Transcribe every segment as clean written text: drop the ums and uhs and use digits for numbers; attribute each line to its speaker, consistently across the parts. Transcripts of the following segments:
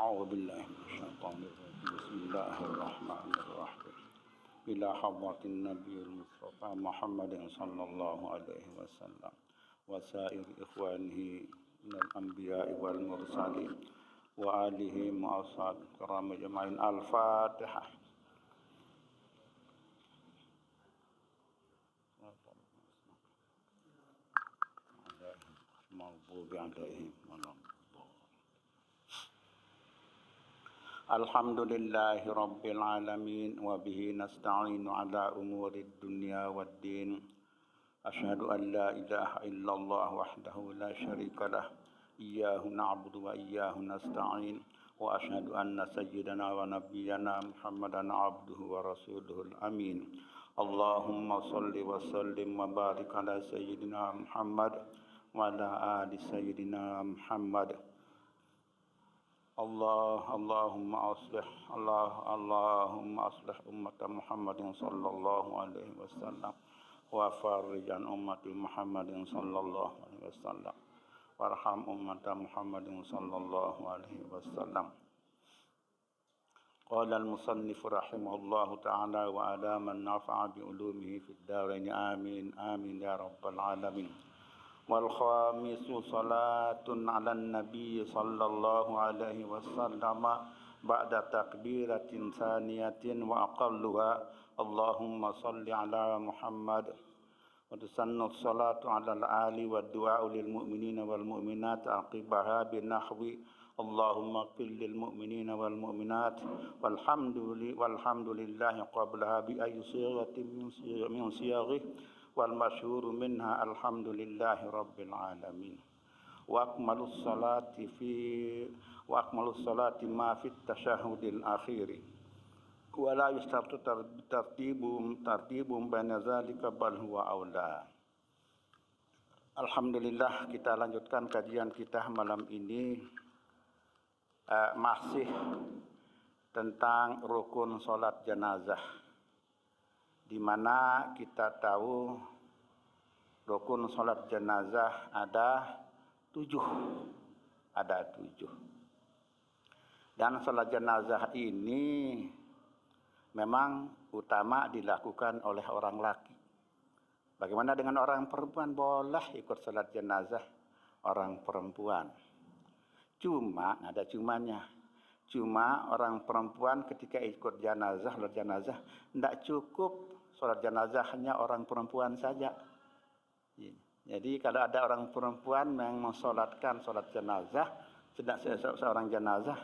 Speaker 1: أعوذ بالله من الشيطان الرجيم بسم الله الرحمن الرحيم إلى حضرة النبي المصطفى محمد صلى الله عليه وسلم وسائر إخوانه من الأنبياء والمرسلين وآله وأصحابه الكرام أجمعين. الفاتحة. Alhamdulillahi Rabbil Alamin wa bihi nasta'inu ala umuri dunya wad din. Asyhadu an la ilaha illallah wahdahu la syarika lah. Iyyahu na'budu wa iyyahu nasta'in. Wa asyhadu anna sayyidana wa nabiyyana Muhammadan abduhu wa rasuluhul amin. Allahumma salli wa sallim wa barik ala sayyidina Muhammad wa ala ali sayyidina Muhammad. Allahumma aslih ummata Muhammadin sallallahu alaihi wasallam wa farrijan ummati Muhammadin sallallahu alaihi wasallam warham ummata Muhammadin sallallahu alaihi wasallam. Qala al-musannif rahimahullahu ta'ala wa ala man nafa'a bi ulumihi fid darain amin amin ya rabbal alamin. Wal khamisu salatun ala nabi sallallahu alaihi wasallam ba'da takbiratin saniyatin wa aqalluha Allahumma salli ala Muhammad wa tusannu salatu ala al-ali wa du'a lil mu'minina wal mu'minat aqibaha bi nahwi Allahumma qil lil mu'minina wal mu'minat walhamdulillahi qablaha bi ayyi siratin min siyaghi wal masyhur minha alhamdulillahi rabbil alamin. Wa akmalus salati ma fit tasyahhudil akhir wa la yustartu tartibum baina zalika bal huwa aula. Alhamdulillah, kita lanjutkan kajian kita malam ini masih tentang rukun salat jenazah, di mana kita tahu rukun salat jenazah ada 7. Dan salat jenazah ini memang utama dilakukan oleh orang laki. Bagaimana dengan orang perempuan? Boleh ikut salat jenazah orang perempuan. Cuma ada cumanya. Cuma orang perempuan ketika ikut salat jenazah tidak cukup salat jenazah hanya orang perempuan saja. Jadi kalau ada orang perempuan yang mensolatkan salat jenazah, seorang jenazah,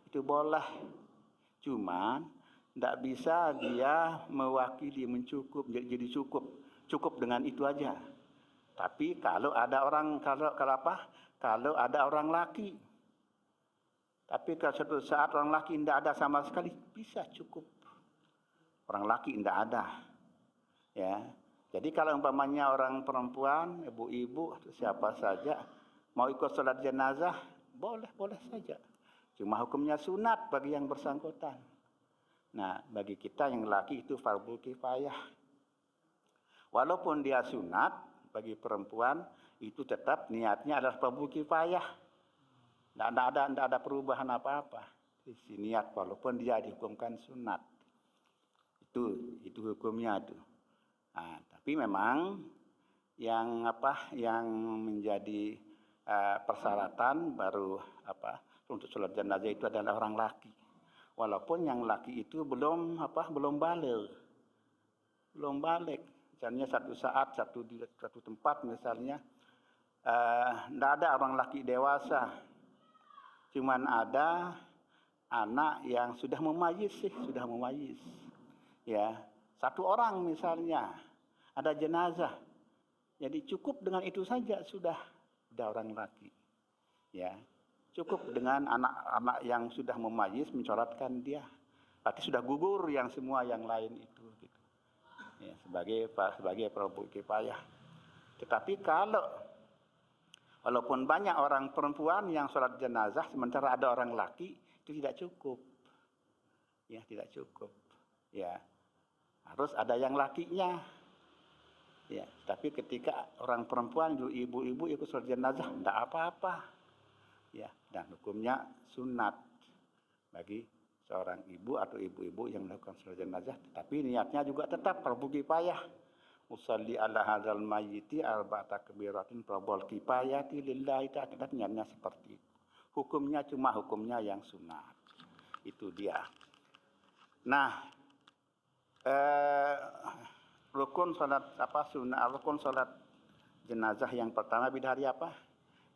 Speaker 1: itu boleh. Cuman tidak bisa dia mewakili jadi cukup dengan itu aja. Tapi kalau ada orang laki, tapi kalau suatu saat orang laki tidak ada sama sekali, bisa cukup. Orang laki tidak ada. Ya. Jadi kalau umpamanya orang perempuan, ibu-ibu atau siapa saja mau ikut salat jenazah, boleh saja. Cuma hukumnya sunat bagi yang bersangkutan. Nah, bagi kita yang laki itu fardhu kifayah. Walaupun dia sunat bagi perempuan, itu tetap niatnya adalah fardhu kifayah. Tidak ada perubahan apa-apa. Isi niat walaupun dia dihukumkan sunat. Itu hukumnya itu. Nah, tapi memang yang menjadi persyaratan baru untuk salat jenazah itu adalah orang laki. Walaupun yang laki itu belum balik. Misalnya satu saat di satu tempat misalnya tidak ada orang laki dewasa. Cuman ada anak yang sudah memayis. Ya, satu orang misalnya ada jenazah. Jadi cukup dengan itu saja sudah orang laki. Ya, cukup dengan anak-anak yang sudah memayis mensolatkan dia. Berarti sudah gugur yang semua yang lain itu gitu. Ya, sebagai fardhu kifayah. Tetapi walaupun banyak orang perempuan yang sholat jenazah sementara ada orang laki, itu tidak cukup. Ya, tidak cukup. Ya. Harus ada yang lakinya. Ya, tapi ketika orang perempuan, ibu-ibu ikut sholat jenazah, tidak apa-apa. Ya, dan hukumnya sunat. bagi seorang ibu atau ibu-ibu yang melakukan salat jenazah, tapi niatnya juga tetap fardu kifayah. Usalli ala hadzal mayyiti arba'ata kabiratin fardhu kifayati lillahi ta'ala, niatnya seperti itu. Hukumnya cuma hukumnya yang sunat. Itu dia. Nah, rukun salat rukun salat jenazah yang pertama bidahari apa?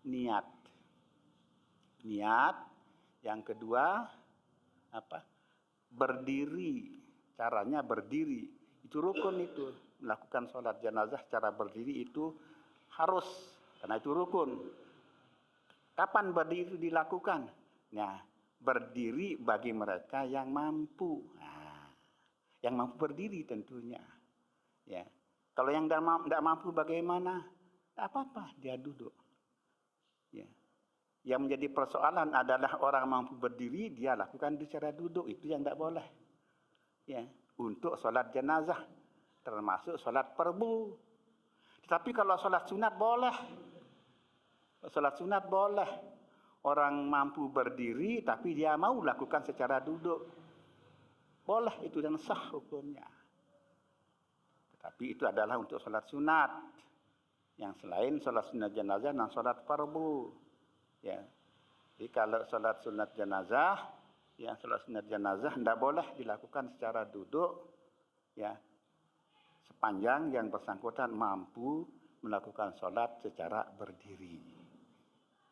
Speaker 1: Niat. Yang kedua apa? Berdiri. Caranya berdiri. Itu rukun itu. Melakukan salat jenazah secara berdiri itu harus, karena itu rukun. Kapan berdiri dilakukan? Nah, berdiri bagi mereka yang mampu. Nah, yang mampu berdiri tentunya. Ya. Kalau yang tidak mampu bagaimana? Tidak apa-apa, dia duduk. Ya. Yang menjadi persoalan adalah orang mampu berdiri, dia lakukan secara duduk. Itu yang tidak boleh. Ya. Untuk salat jenazah, termasuk salat fardu. Tetapi kalau salat sunat boleh. Salat sunat boleh. Orang mampu berdiri tapi dia mau lakukan secara duduk. Boleh, itu dan sah hukumnya. Tetapi itu adalah untuk salat sunat. Yang selain salat sunat jenazah dan salat fardu. Ya. Jadi kalau salat sunat jenazah, salat sunat jenazah tidak boleh dilakukan secara duduk. Ya. Sepanjang yang bersangkutan mampu melakukan salat secara berdiri.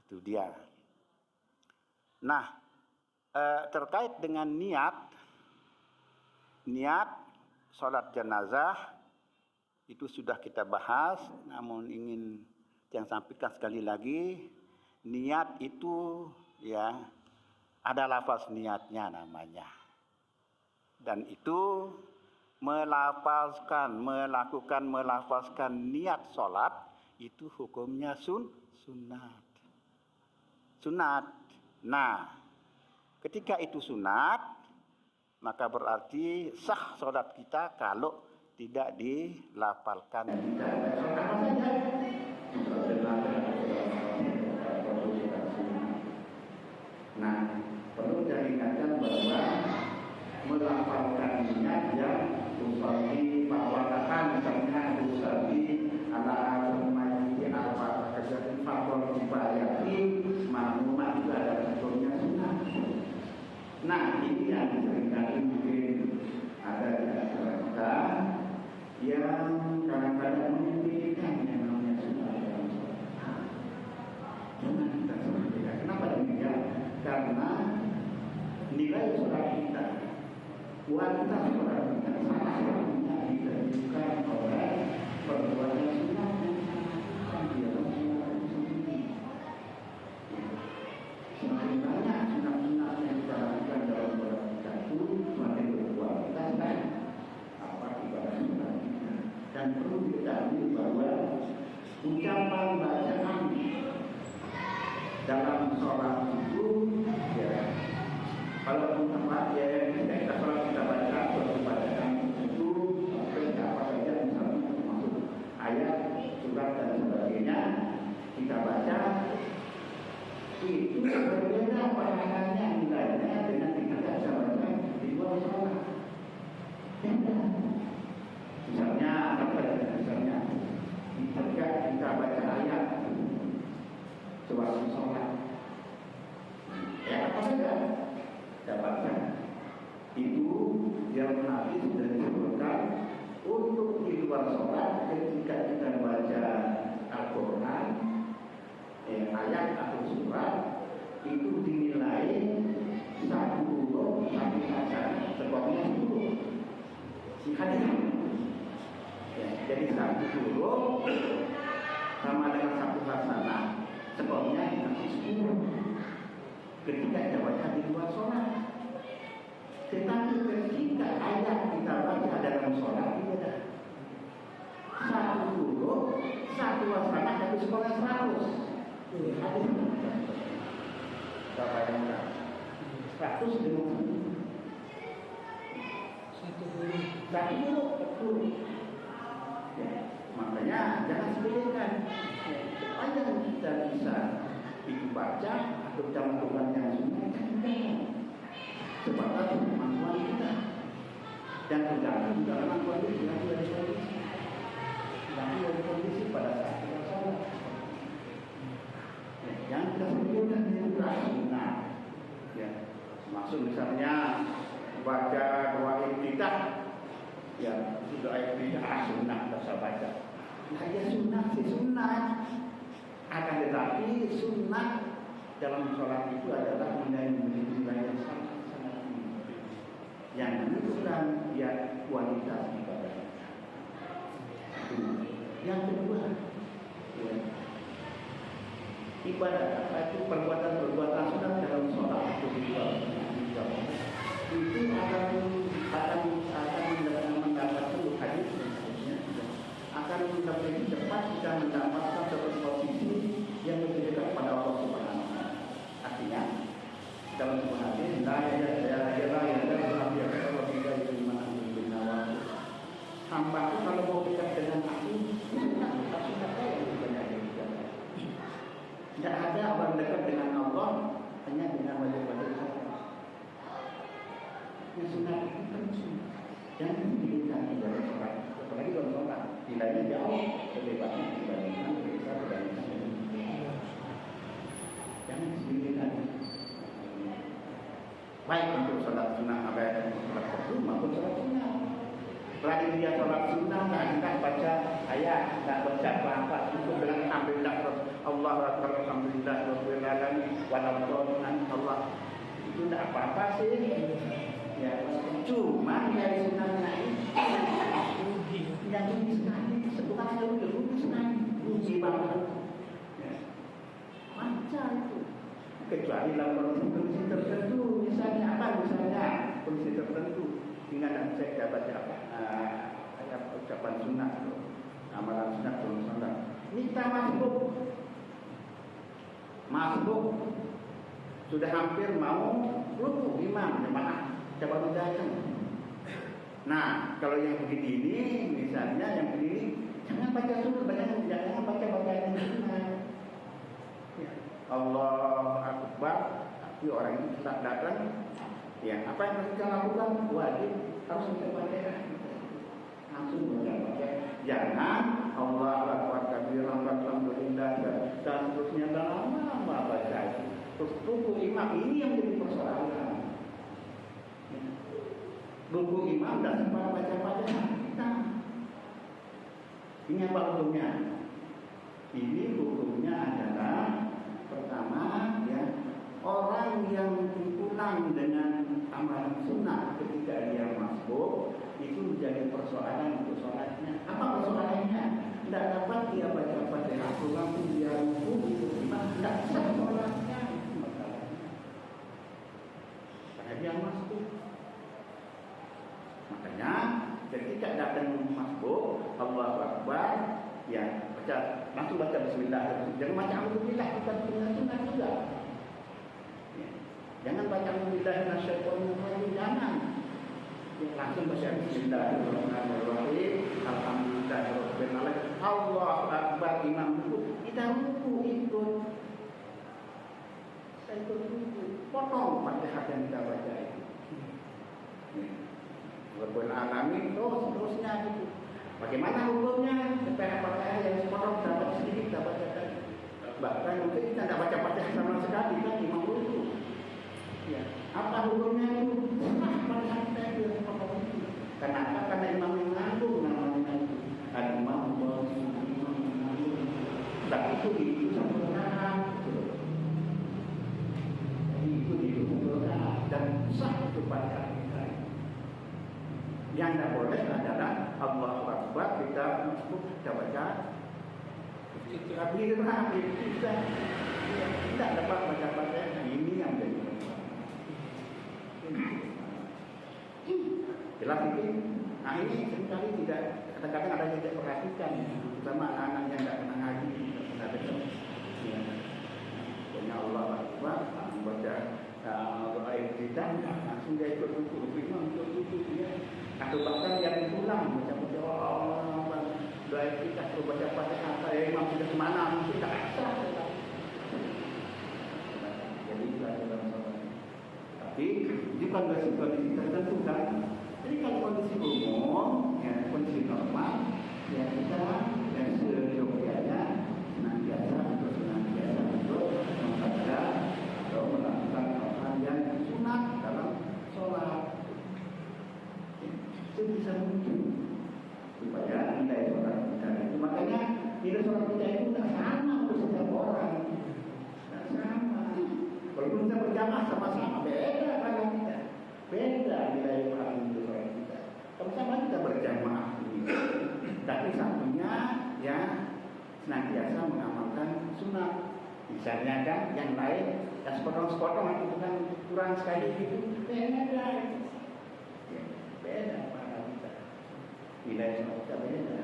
Speaker 1: Itu dia. Nah, terkait dengan niat salat jenazah itu sudah kita bahas, namun ingin yang sampaikan sekali lagi, niat itu ya ada lafaz niatnya namanya. Dan itu melafazkan niat salat itu hukumnya sunat. Nah, ketika itu sunat, maka berarti sah salat kita kalau tidak dilafalkan. Nah, perlu diingatkan bahwa melafalkan niat yang usalli mawatakan misalnya usalli ala al-mayyiti al-fatah kejatin faktor kifayati maklumat itu ada contohnya sunat. Nah, ini yang seringkali mungkin ada di antara kita yang kadang-kadang memimpikan yang namanya sunat dalam sholat. Jangan kita sampaikan. Kenapa demikian? Karena nilai sholat kita, kualitas sholat kita salah satunya ditentukan oleh perbuatan sunat yang di dalam sholat itu sendiri. Semakin banyak sunat-sunat yang kita lakukan dalam sholat kita itu semakin berkualitas dan ibadah sunat kita. Dan perlu diketahui bahwa ucapan bacaan dalam sholat itu ya, kalau tempat ya kita sholat kita baca suatu bacaan itu apa saja misalnya termasuk ayat, surat dan sebagainya kita baca itu berbeda pahalanya nilainya dengan kita bisa baca di luar sholat. Misalnya ketika kita baca ayat sewaktu sholat, ya apa saja dapatkan itu yang Nabi sudah disebutkan untuk di luar sholat ketika kita baca Al-Quran, ayat atau surat itu dinilai satu huruf satu hasanah, sebabnya huruf si hadis. Jadi satu huruf sama dengan satu hasanah, sebabnya dikasih 10 ketika kita baca di luar sholat. Tetapi ketika ayat kita baca dalam sholat beda. Satu huruf, satu hasanah, satu sekolah 100. Ini hadis. Kita bayangkan 100 dengan satu huruf, betul. Ya, makanya jangan sepelekan. Sepanjang kita bisa dibaca atau dalam Quran yang sunnah, sebatas kemampuan kita. Dan tergantung juga kemampuan kita dari kondisi. Tergantung dari kondisi pada saat kita sholat. Yang kita sebutkan itu sunnah. Ya, maksud misalnya baca doa ibtidah, ya doa ibtidah sunnah bahasa baca. Nah, ya sunnah. Akan tetapi sunnah dalam sholat itu adalah nilai yang sangat tinggi, yang menentukan ya kualitas ibadah. Yang kedua, ya, ibadah itu perbuatan sunnah dalam sholat itu akan mendapatkan hadis akan lebih cepat kita mendapatkan satu posisi yang lebih dekat pada Allah Subhanahu wa Ta'ala. Artinya dalam sebuah hadis hamba itu kalau mau dekat dengan aku sunnah saya yang dibanyakin. Tidak ada orang dekat dengan Allah hanya dengan wajib-wajib saja. Yang sunnah itu kan sunnah yang diberikan dari sholat. Apalagi dalam sholat nilainya jauh lebih banyak dibandingkan bisa jangan disebutkan. Baik untuk sholat sunnah dan sholat fardu maupun sholat sunnah. Berarti dia sholat sunnah tak baca ayat, tak baca apa-apa, cukup dengan alhamdulillah Allah Akbar alhamdulillah rabbil alamin waladhdallin Allah. Itu tidak apa-apa sih. Ya, cuma dari sunnahnya ini yang rugi sekali, sebutan rugi sekali, rugi banget. Macam itu. Kecuali dalam kondisi tertentu, misalnya kondisi tertentu, ingat saya baca apa? Ayat ucapan sunnah, amalan sunnah dalam sholat. Ini kita masbuk, sudah hampir mau ruku imam jemaah, coba datang. Nah, kalau yang begini, misalnya yang begini, jangan baca sunnah, jangan baca bacaan sunnah. Ya. Allah Akbar, tapi orang itu tetap datang. Ya, apa yang harus kita lakukan? Wajib harus kita baca. Langsung baca. Jangan Allah Akbar kabiran alhamdulillah dan seterusnya lama baca. Terus ruku imam ini yang jadi persoalan. Ruku imam dan sempat baca-baca kita. Ini apa hukumnya? Ini hukumnya adalah pertama ya, orang yang pulang dengan amalan sunnah ketika dia masbuk itu menjadi persoalan untuk sholatnya. Apa persoalannya? Tidak dapat dia baca-baca pulang dia ruku itu tidak bisa sholatnya. Karena dia masbuk. Makanya ketika datang masbuk Allahu Akbar ya langsung baca bismillah. Jangan baca alhamdulillah, kita sunnah juga. Ya. Jangan baca alhamdulillah minasyaitonir rajim, jangan. Ya, langsung baca bismillahirrahmanirrahim. Alhamdulillahirabbil alamin. Allahu Akbar imam ruku, kita ruku ikut. Saya ikut ruku. Potong Fatihah yang kita baca itu. Rabbul alamin terusnya gitu. Bagaimana hukumnya? Supaya Fatihah yang sepotong dapat sedikit dapat baca. Bahkan mungkin kita tidak baca Fatihah sama sekali kan imam ruku. Ya. Apa hukumnya itu? Fatihah kita itu sepotong. Kenapa? Karena imam yang ngandung namanya itu. Ada imam mengandung. Tak itu sempurna. Jadi itu dihukumkan dan sah itu Fatihah. Yang tidak boleh adalah Allahu Akbar kita baca tapi kita tidak dapat baca ini yang jadi jelas itu. Nah ini seringkali tidak kadang-kadang ada yang tidak perhatikan, terutama anak-anak yang tidak pernah ngaji, tidak dengar. Punya Allah Akbar baca doa kita langsung dia ikut ruku, imam ikut ruku dia. Atau bahkan yang pulang baca Allah doa kita perlu baca Fatihah saya imam sudah kemana mungkin tak asal. Jadi dalam sholat. Tapi di kondisi tertentu kan. Jadi kalau kondisi umum, ya, kondisi normal, ya kita dan seyogyanya senantiasa untuk membaca atau melakukan hal yang sunat dalam sholat. Itu bisa mungkin supaya nilai sholat kita itu, makanya nilai sholat kita itu tidak sama untuk setiap orang, tidak sama. Walaupun kita berjamaah sama-sama, beda pada kita, beda nilai sholat kita. Sama-sama kita berjamaah, tapi satunya ya senantiasa mengamalkan sunat. Misalnya kan yang lain yang sepotong-sepotong itu kan kurang sekali gitu, beda. Beda pada kita, nilai sunat kita beda.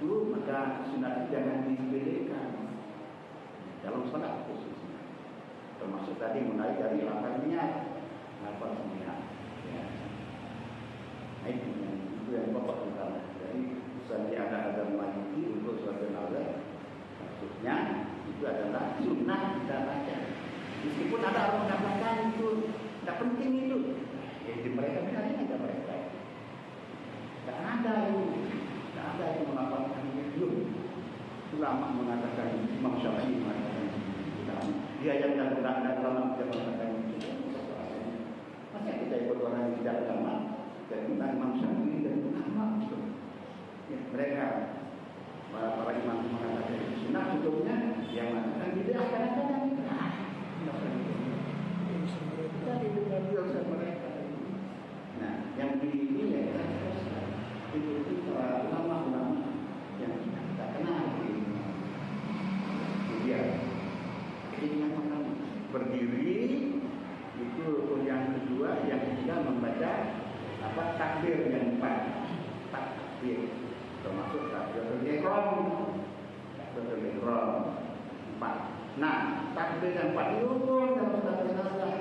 Speaker 1: Itu maka sunat jangan disepelekan dalam sholat khususnya. Termasuk tadi mulai dari lafaz niat, lafaz niat. Ya. Nah, itu yang pokok utama. Jadi misalnya ada majiti untuk sholat jenazah, maksudnya itu adalah sunnah kita baca. Meskipun ada orang mengatakan itu tidak penting itu. Jadi mereka bilang ada mereka. Tak ada itu mengatakan itu. Ulama mengatakan, Imam Syafi'i mengatakan, dia yang tidak ulama tidak mengatakan itu. Masa kita ikut orang yang tidak ulama dan Imam Syafi'i dan ulama itu. Ya, mereka para imam mengatakan itu sunnah, contohnya yang mengatakan tidak kadang-kadang kita dibilang mereka. Nah, yang ini ya itu ulama-ulama yang kita kenal dia. Ini yang pertama berdiri itu, yang kedua, yang ketiga membaca takbir yang 4, takbir termasuk takbiratul ihram, 4. Nah, takbir yang 4 itu pun dalam sholat jenazah.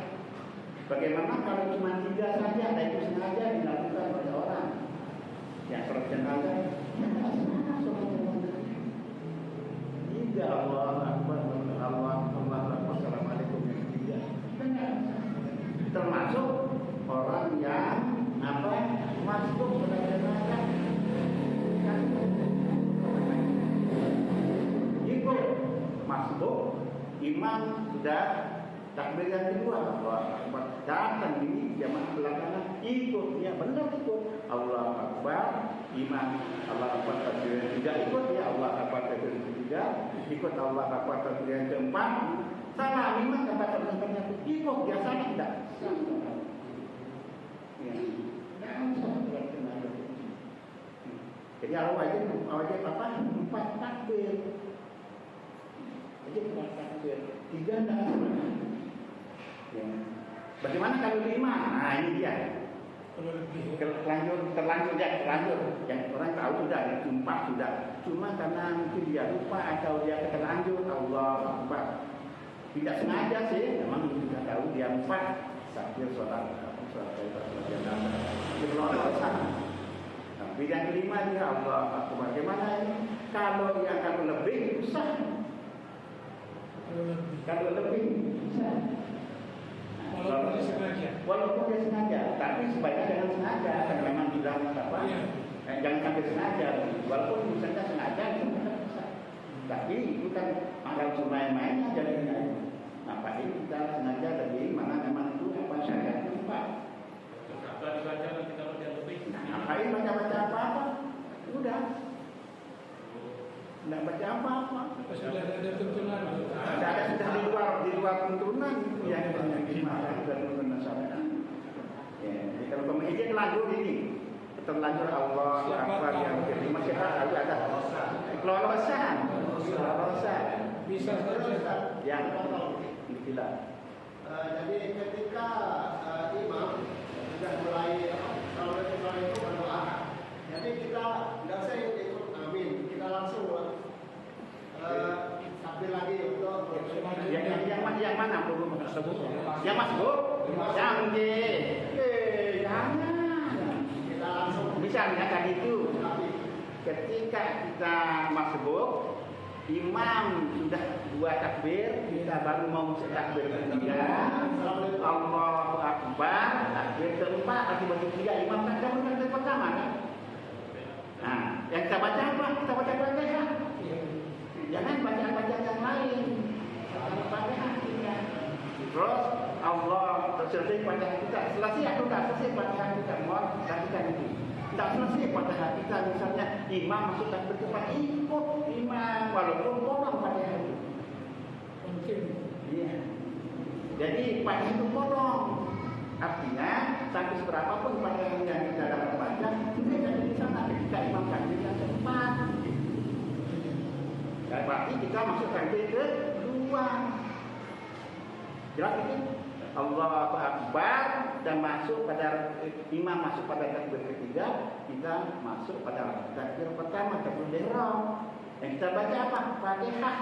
Speaker 1: Bagaimana kalau cuma 3 saja, dan itu sengaja dilakukan oleh orang yang sholat jenazah? Tiga, Allah Akbar, Assalamualaikum, yang 3. Termasuk orang yang masuk sholat jenazah. Ikut masuk, imam sudah takbir yang kedua, Allah Akbar, datang ini jamaah belakangan ikut, ya benar ikut Allah Akbar, imam Allah Akbar takbir yang 3 ikut, ya Allah Akbar takbir yang 3 ikut, Allah Akbar takbir yang keempat salah, imam kata teman-temannya ikut, biasanya tidak. Jadi wajib 4 takbir. Wajib 4 takbir. 3 tidak. Ya. Bagaimana kalau 5? Nah, ini dia. Terlanjur. Yang orang tahu sudah, 4 sudah. Cuma karena mungkin dia lupa atau dia terlanjur, Allah Akbar. Tidak sengaja sih, memang sudah tahu dia 4 takbir sholat jenazah. Kelolosan. Tapi yang kelima dia Allah Akbar. Bagaimana ini? Kalau lebih susah. Kalau lebih susah. Walaupun dia sengaja, tapi sebaiknya jangan sengaja. Karena memang bilang apa? Jangan sampai sengaja. Walaupun misalnya sengaja, bisa. Tapi itu kan amal main-mainnya jadi. Apa ini kita sengaja lebih mana memang itu apa syariat tempat. Ngapain baca-baca apa-apa? Udah. Tidak baca apa-apa.
Speaker 2: Sudah ada tuntunan.
Speaker 1: Sudah di luar tuntunan itu yang dimaksud dan tuntunan syariat. Ya, jadi kalau pemijit lanjut ini, terlanjur Allah Akbar yang jadi masyarakat ada kelolosan. Bisa saja. Yang tidak.
Speaker 3: Jadi ketika imam sudah mulai kalau itu berdoa, jadi kita tidak usah ikut amin, kita langsung takbir lagi untuk
Speaker 1: yang mana belum tersebut? Yang masuk? Jangan.
Speaker 3: Kita langsung
Speaker 1: Misalnya tadi itu ketika kita masuk imam sudah dua takbir, kita baru mau takbir ketiga. Allahu Akbar, takbir keempat, takbir ketiga, imam tak ada takbir pertama kan? Nah, yang kita baca apa? Kita baca Fatihah. Jangan bacaan-bacaan yang lain. Fatihah kita. Terus Allah selesai Fatihah kita. Selesai atau tak selesai Fatihah kita? Mohon kasihkan itu. Tak selesai Fatihah kita, misalnya imam masuk takbir keempat, ikut imam walaupun potong Fatihah itu. Mungkin. Iya. Jadi Fatihah itu potong. Artinya sampai seberapa pun Fatihah yang kita dapat baca, kita jadi di sana ketika imam takbir yang keempat. Dan berarti kita masuk takbir kedua. Jelas itu? Allahu Akbar dan masuk pada imam masuk pada takbir ketiga, kita masuk pada takbir pertama, takbir ihram. Yang kita baca apa? Fatihah.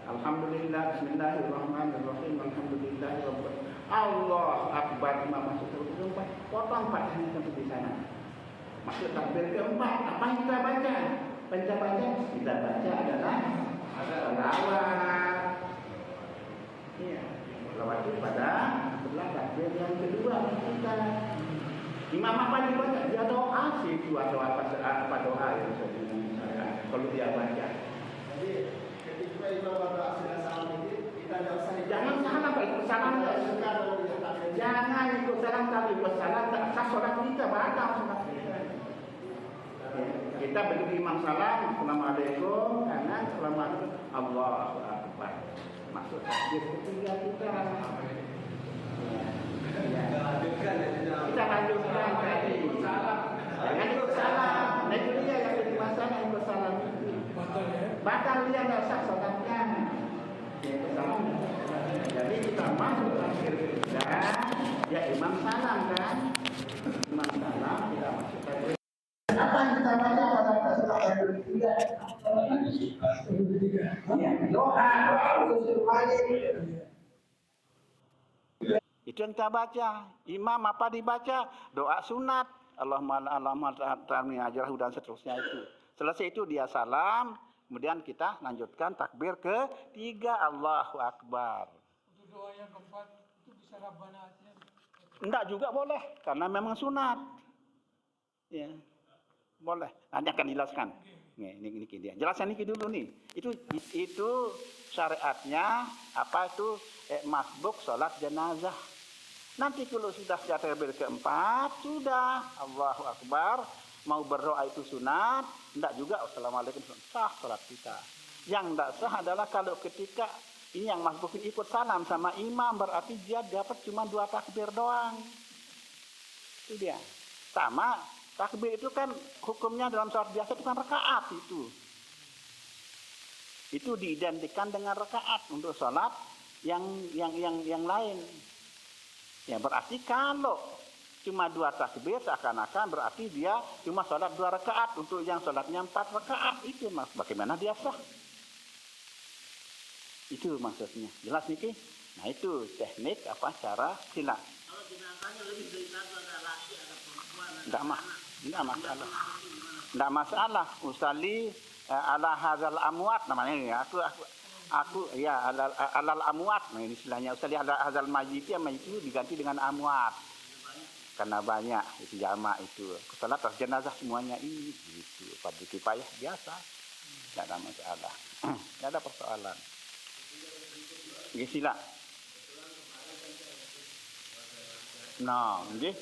Speaker 1: Alhamdulillah, bismillahirrahmanirrahim, alhamdulillahirabbil alamin. Allahu Akbar, imam masuk takbir keempat, potong Fatihahnya sampai di sana. Masuk takbir keempat, apa yang kita baca? Kita baca adalah selawat. Iya. Selawat itu pada setelah takbir yang kedua kita. Imam apa dibaca? Dia doa sih itu atau apa doa yang saya bilang kalau dia baca.
Speaker 3: Jadi ketika imam berdoa sudah salam ini, kita tidak usah
Speaker 1: Jangan salah Pak, ikut salam. Jangan ikut salam, tapi ikut salam tak sah solat kita, batal solat kita. Kita begitu imam salam, assalamualaikum, kanan, assalamualaikum, Allahu Akbar. Masuk takbir ketiga kita. Kita lanjutkan tadi. Jangan ikut salam. Nah itu dia yang jadi masalah, ikut salam itu. Batal dia nggak sah solatnya. Jadi kita masuk takbir ketiga, ya imam salam kan? Imam salam, kita masuk takbir. Apa yang kita baca pada takbir ketiga? Doa itu yang kita baca. Imam apa dibaca? Doa sunat. Allahumma ta'amni ajrahu dan seterusnya itu. Selesai itu dia salam, kemudian kita lanjutkan takbir ketiga, Allahu Akbar.
Speaker 2: Untuk doa yang keempat itu bisa Rabbana Atina.
Speaker 1: Enggak juga boleh karena memang sunat. Ya. Boleh. Nanti akan dijelaskan. Ini dia. Jelasan ini dulu nih. Itu syariatnya apa itu masbuk salat jenazah. Nanti kalau sudah takbir keempat sudah Allahu Akbar, mau berdoa itu sunat, enggak juga assalamualaikum sah salat kita. Yang enggak sah adalah kalau ketika ini yang masbuk ikut salam sama imam berarti dia dapat cuma 2 takbir doang. Itu dia. Sama takbir itu kan hukumnya dalam salat biasa itu kan rakaat itu. Itu diidentikan dengan rakaat untuk salat yang lain. Ya berarti kalau cuma 2 takbir seakan-akan berarti dia cuma salat 2 rakaat untuk yang salatnya 4 rakaat itu mas. Bagaimana dia sah? Itu maksudnya. Jelas niki? Nah itu teknik apa cara silat.
Speaker 4: Kalau jenazahnya lebih dari satu, ada laki, ada perempuan,
Speaker 1: Enggak masalah. Enggak masalah. Usali ala hadzal amwat namanya ya. Aku ya alal amwat. Nah ini istilahnya usali ala hadzal mayyit ya, mayyit itu diganti dengan amwat. Karena banyak itu jamak itu. Salat atas jenazah semuanya ini gitu. Fardhu kifayah biasa. Enggak ada masalah. Enggak ada persoalan. Nggih sila. Nah, nggih.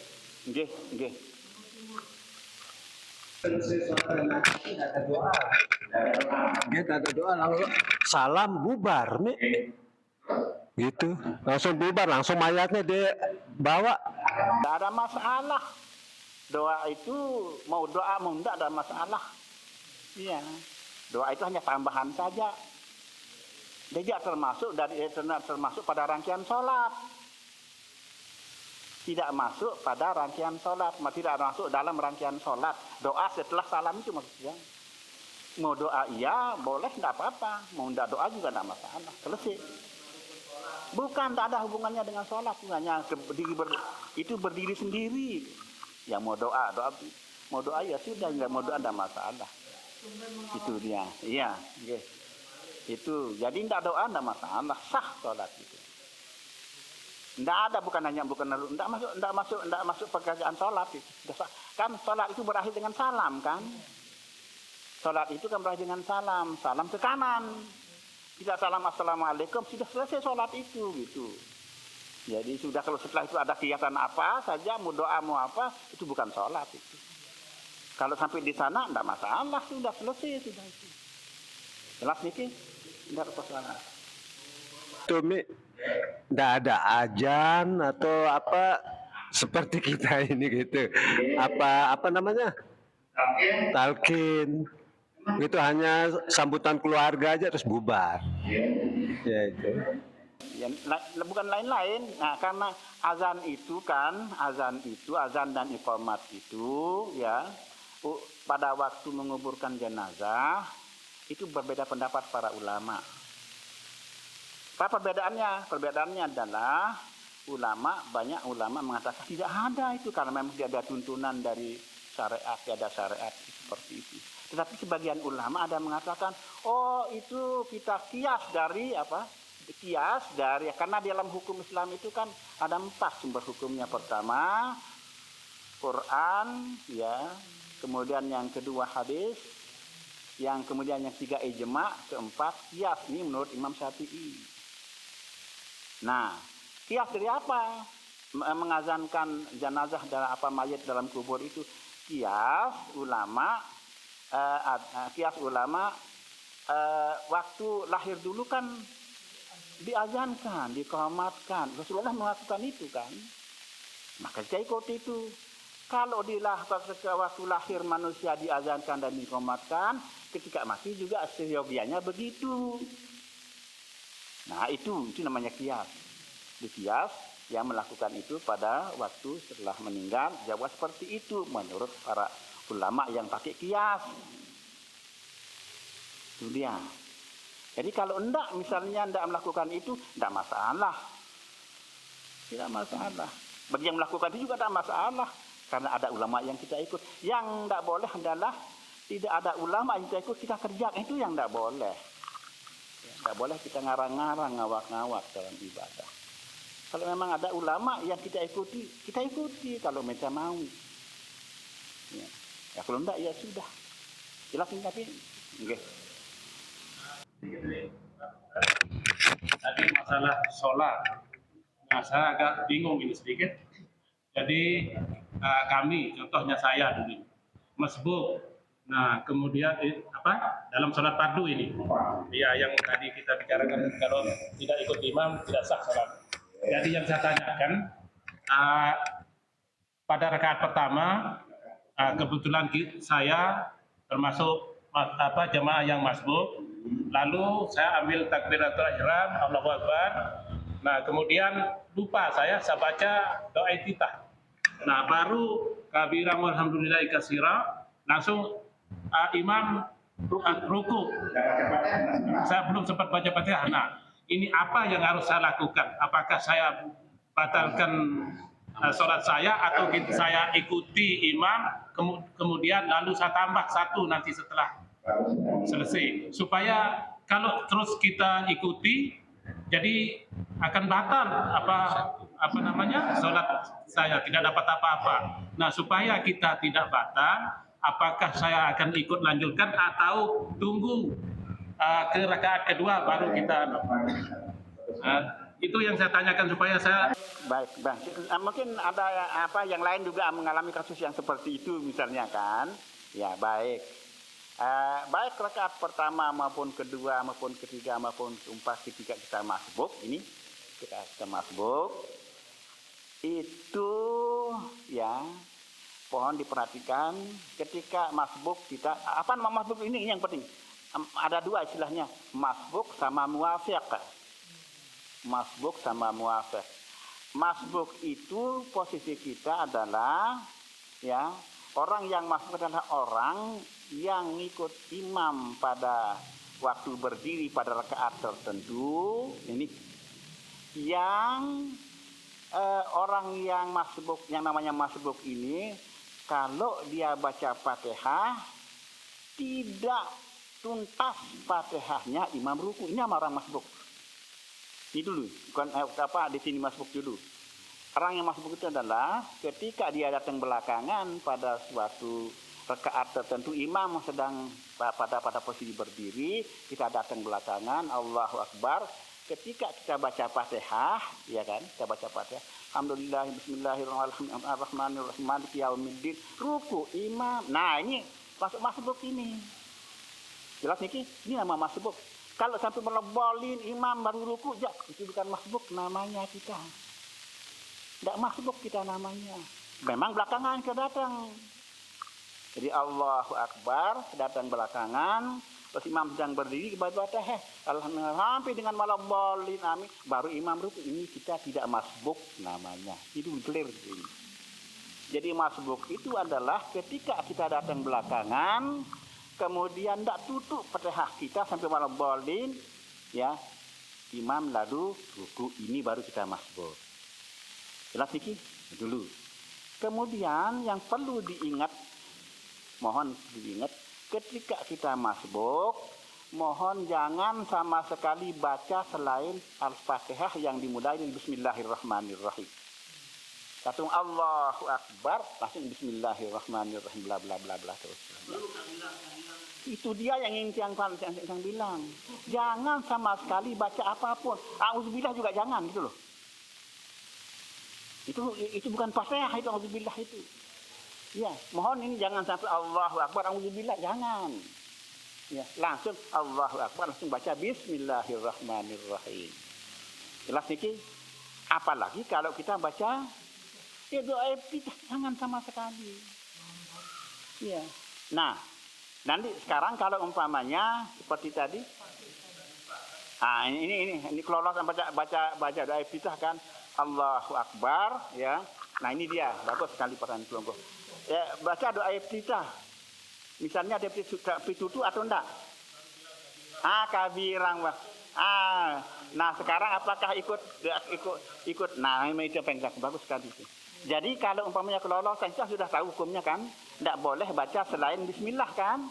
Speaker 5: Kita ada doa langsung salam bubar nih, gitu langsung bubar, langsung mayatnya dia bawa.
Speaker 1: Tidak ada masalah. Doa itu mau doa mau tidak ada masalah. Iya. Doa itu hanya tambahan saja. Dia termasuk pada rangkaian sholat. Tidak masuk pada rangkaian sholat. Tidak masuk dalam rangkaian sholat. Doa setelah salam itu maksudnya. Mau doa iya boleh, tidak apa-apa. Mau tidak doa juga tidak masalah. Selesai. Bukan, tidak ada hubungannya dengan sholat. Hanya itu berdiri sendiri. Ya mau doa ya sudah. Nggak mau doa tidak masalah. Itu dia. Iya. Okay. Itu. Jadi tidak doa tidak masalah, sah sholat itu. Tidak ada, bukan masuk pekerjaan sholat itu. Kan sholat itu berakhir dengan salam kan? Sholat itu kan berakhir dengan salam ke kanan. Tidak salam assalamualaikum, sudah selesai sholat itu gitu. Jadi sudah, kalau setelah itu ada kegiatan apa saja, mau doa mau apa, itu bukan sholat itu. Kalau sampai di sana tidak masalah, sudah selesai sudah itu. Jelas Niki? Tidak ada persoalan.
Speaker 5: Tumi, nggak ada ajan atau apa seperti kita ini gitu. Apa namanya? Talqin. Itu hanya sambutan keluarga aja terus bubar. Ya itu.
Speaker 1: Ya, bukan lain-lain. Nah, karena azan dan iqamat itu ya pada waktu menguburkan jenazah itu berbeda pendapat para ulama. Apa perbedaannya? Perbedaannya adalah banyak ulama mengatakan tidak ada itu karena memang tidak ada tuntunan dari syariat, tidak ada syariat seperti itu. Tetapi sebagian ulama ada mengatakan, oh itu kita kias dari karena dalam hukum Islam itu kan ada 4 sumber hukumnya. Pertama Quran, ya, kemudian yang kedua hadis, yang kemudian yang ketiga ijma, keempat kias. Ini menurut Imam Syafi'i. Nah, kias dari apa? Mengazankan jenazah dan mayat dalam kubur itu. Kias ulama waktu lahir dulu kan diazankan, diqamatkan. Rasulullah melakukan itu kan. Maka kita ikut itu. Kalau waktu lahir manusia diazankan dan diqamatkan, ketika mati juga seyogianya begitu. Nah itu namanya kias. Di kias yang melakukan itu pada waktu setelah meninggal, jawab seperti itu menurut para ulama yang pakai kias. Itu dia. Jadi kalau misalnya enggak melakukan itu, enggak masalah. Tidak masalah. Bagi yang melakukan itu juga tidak masalah. Karena ada ulama yang kita ikut. Yang enggak boleh adalah tidak ada ulama yang kita ikut, kita kerjakan. Itu yang enggak boleh. Enggak boleh kita ngarang-ngarang, ngawak-ngawak dalam ibadah. Kalau memang ada ulama yang kita ikuti kalau mereka mau. Ya kalau enggak ya sudah. Jelas ini tapi nggih.
Speaker 6: Tadi masalah sholat. Nah, saya agak bingung ini sedikit. Jadi kami, contohnya saya dulu, masbuk. Nah, kemudian dalam sholat fardu ini, ya yang tadi kita bicarakan kalau tidak ikut imam tidak sah sholat. Jadi yang saya tanyakan pada rakaat pertama kebetulan saya termasuk jemaah yang masbuk. Lalu saya ambil takbiratul ihram, Allahu Akbar. Nah, kemudian lupa saya baca doa iftitah. Nah, baru kabira walhamdulillahi katsira, langsung imam ruku. Saya belum sempat baca Fatihah. Nah, ini apa yang harus saya lakukan? Apakah saya batalkan sholat saya atau saya ikuti imam kemudian lalu saya tambah 1 nanti setelah selesai, supaya kalau terus kita ikuti jadi akan batal sholat saya, tidak dapat apa-apa. Nah, supaya kita tidak batal, apakah saya akan ikut lanjutkan atau tunggu ke rakaat kedua baru kita itu yang saya tanyakan supaya saya
Speaker 1: baik. Mungkin ada yang lain juga mengalami kasus yang seperti itu misalnya kan. Ya, baik. Baik rakaat pertama maupun kedua maupun ketiga maupun keempat ketika kita masbuk itu ya pohon diperhatikan ketika masbuk kita masbuk ini yang penting ada 2 istilahnya, masbuk sama muwafiq. Masbuk itu posisi kita adalah ya orang yang masbuk adalah orang yang ngikut imam pada waktu berdiri pada rakaat tertentu. Ini yang orang yang masbuk, yang namanya masbuk ini kalau dia baca Fatihah tidak tuntas Fatihahnya imam ruku. Ini sama orang masbuk. Ini dulu, bukan di sini masbuk dulu. Orang yang masbuk itu adalah ketika dia datang belakangan pada suatu rakaat tertentu, imam sedang pada posisi berdiri, kita datang belakangan, Allahu Akbar. Ketika kita baca Fatihah, ya kan? Kita baca Fatihah. Alhamdulillah, bismillahirrahmanirrahim, maliki yaumiddin. Ruku imam. Nah, ini masuk masbuk ini. Jelas niki? Ini nama masbuk. Kalau sampai melebolin imam baru ruku, ya, itu bukan masbuk namanya kita. Tidak masbuk kita namanya. Memang belakangan kita datang. Jadi Allahu Akbar, datang belakangan. Terus imam sedang berdiri, baca Fatihah. Alhamdulillah, sampai dengan melebolin amin. Baru imam ruku. Ini kita tidak masbuk namanya. Itu clear. Jadi masbuk itu adalah ketika kita datang belakangan, kemudian tidak tutup Fatihah kita sampai malam bolin, ya, imam lalu ruku, ini baru kita masbuk. Jelas niki? Dulu. Kemudian yang perlu diingat, mohon diingat, ketika kita masbuk, mohon jangan sama sekali baca selain Al-Fatihah yang dimulai dengan Bismillahirrahmanirrahim. Satu Allahu Akbar, langsung Bismillahirrahmanirrahim, bla bla bla bla terus. Itu dia yang bilang. Jangan sama sekali baca apapun. Auzubillah juga jangan gitu loh. Itu bukan Fatihah itu auzubillah itu. Ya, mohon ini jangan sampai Allahu Akbar auzubillah, jangan. Ya, langsung Allahu Akbar, langsung baca Bismillahirrahmanirrahim. Jelas niki? Apalagi kalau kita baca ya doa kita jangan sama sekali. Ya. Nah, nanti sekarang kalau umpamanya seperti tadi, ini kelolosan baca doa iftitah kan, Allahu Akbar, ya. Nah ini dia, bagus sekali pertanyaan kelompok. Ya, baca doa iftitah. Misalnya ada pitutu atau enggak? Kabirang. Nah sekarang apakah ikut? Nah ini itu pengen bagus sekali itu. Jadi kalau umpamanya kelolosan kita sudah tahu hukumnya kan, tidak boleh baca selain Bismillah kan,